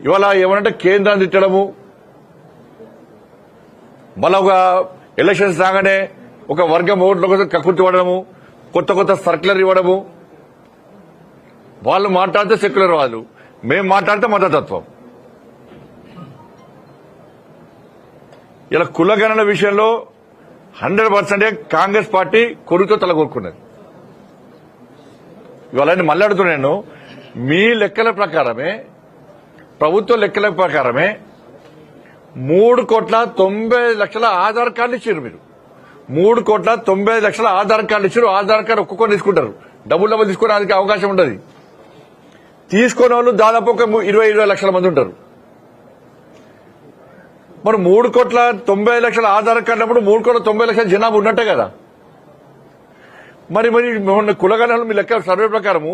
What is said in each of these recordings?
ఇవాళ ఏమనంటే కేంద్రాన్ని తిట్టడము, మళ్ళా ఒక ఎలక్షన్స్ రాగానే ఒక వర్గం ఓట్ల కోసం కక్కుర్తి పడడము, కొత్త కొత్త సర్క్యులర్ ఇవ్వడము. వాళ్ళు మాట్లాడితే సెక్యులర్ వాళ్ళు, మేము మాట్లాడితే మతతత్వం. ఇలా కులగణన విషయంలో 100% కాంగ్రెస్ పార్టీ కొడుకుతో తలగొరుకున్నది. ఇవాళ మళ్ళీ అడుగుతున్నాను, మీ లెక్కల ప్రకారమే, ప్రభుత్వ లెక్కల ప్రకారమే 3,90,00,000 ఆధార్ కార్డులు ఇచ్చారు. మీరు 3,90,00,000 ఆధార్ కార్డులు ఇచ్చారు. ఆధార్ కార్డు ఒక్కొక్కరు తీసుకుంటారు, డబ్బులు తీసుకోవడానికి అవకాశం ఉండదు. తీసుకునే వాళ్ళు దాదాపు ఒక 20 లక్షల మంది ఉంటారు. మరి 3,90,00,000 ఆధార్ కార్డు అప్పుడు 3,90,00,000 జనాభా ఉన్నట్టే కదా. మరి కులగణనలు మీ లెక్క సర్వే ప్రకారము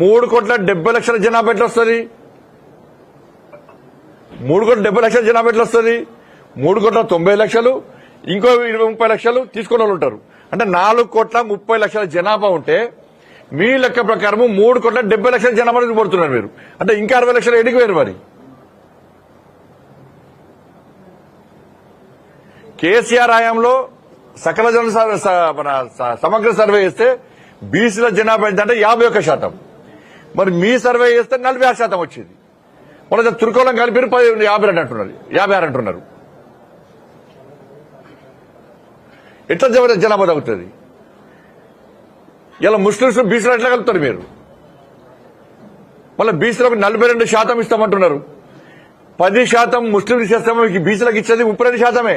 3,70,00,000 జనాభా ఎట్లా వస్తుంది? 3,70,00,000 జనాభా ఎట్లా వస్తుంది? 3,90,00,000 ఇంకో 20-30 లక్షలు తీసుకునే వాళ్ళు ఉంటారు. అంటే 4,30,00,000 జనాభా ఉంటే మీ లెక్క ప్రకారము 3,70,00,000 జనాభా పడుతున్నారు మీరు. అంటే ఇంకా 60 లక్షలు ఎడికి వేరు. మరి కేసీఆర్ హయాంలో సకల జన సమగ్ర సర్వే చేస్తే బీసీల జనాభా ఏంటంటే 51%. మరి మీ సర్వే చేస్తే 46% వచ్చింది. మన తుర్కోలం కలిపి 52 అంటున్నారు, 56 అంటున్నారు. ఎట్లా జనాభా తగ్గుతుంది? ఇలా ముస్లింస్ బీసీలు ఎట్లా కలుపుతారు మీరు? మళ్ళీ బీసీలకు 42% ఇస్తామంటున్నారు. 10% ముస్లింలు ఇచ్చేస్తామో, బీసీలకు ఇచ్చేది 32%.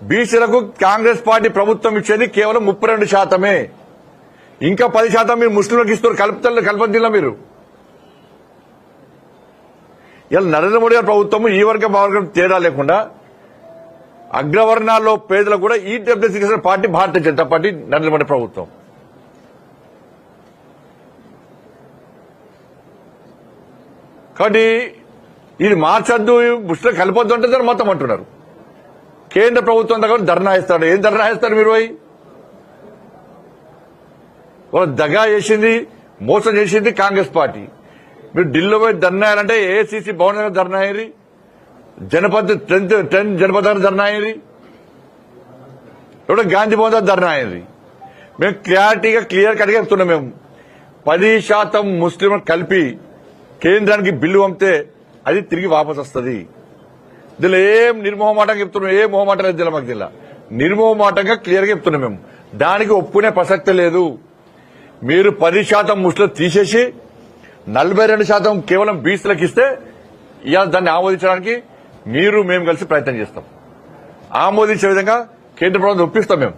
బీసీలకు కాంగ్రెస్ పార్టీ ప్రభుత్వం ఇచ్చేది కేవలం 32%. ఇంకా 10% మీరు ముస్లింలకు ఇస్తారు. కల్పద్దిలా మీరు. ఇలా నరేంద్ర మోడీ గారి ప్రభుత్వం ఈ వర్గం ఆ వర్గం తేడా లేకుండా అగ్రవర్ణాల్లో పేదలకు కూడా ఈడబ్ల్యూసీ చేసిన పార్టీ భారతీయ జనతా పార్టీ, నరేంద్ర మోడీ ప్రభుత్వం. కాబట్టి ఇది మార్చద్దు, ముస్లిం కలపొద్దు అంటే దాన్ని మొత్తం అంటున్నారు. కేంద్ర ప్రభుత్వం దగ్గర ధర్నా ఇస్తాడు. ఏం ధర్నా ఇస్తారు మీరు? వాళ్ళు దగా చేసింది, మోసం చేసింది కాంగ్రెస్ పార్టీ. మీరు ఢిల్లీలో పోయి ధర్నా అయ్యారంటే ఏఐసీసీ భవన్ దగ్గర ధర్నా అయ్యి, జనపద్ 10 జనపద దగ్గర ధర్నా అయ్యి, ఇప్పుడు గాంధీ భవన్ దగ్గర ధర్నా అయ్యింది. మేము క్లియర్ కట్గా చెప్తున్నాం. మేము 10% ముస్లింలు కలిపి కేంద్రానికి బిల్లు పంపితే అది తిరిగి వాపసు వస్తుంది. దీనిలో ఏం నిర్మోహమాటంగా చెప్తున్నాం, ఏ మొహమాటం లేదు మాకు. జిల్లా నిర్మోహమాటంగా క్లియర్ గా చెప్తున్నాం. మేము దానికి ఒప్పుకునే ప్రసక్తి లేదు. మీరు 10% ముస్లిం తీసేసి 42% కేవలం బీసీలకు ఇస్తే ఇవాళ దాన్ని ఆమోదించడానికి మేము కలిసి ప్రయత్నం చేస్తాం. ఆమోదించే విధంగా కేంద్ర ప్రభుత్వం ఒప్పిస్తాం మేము.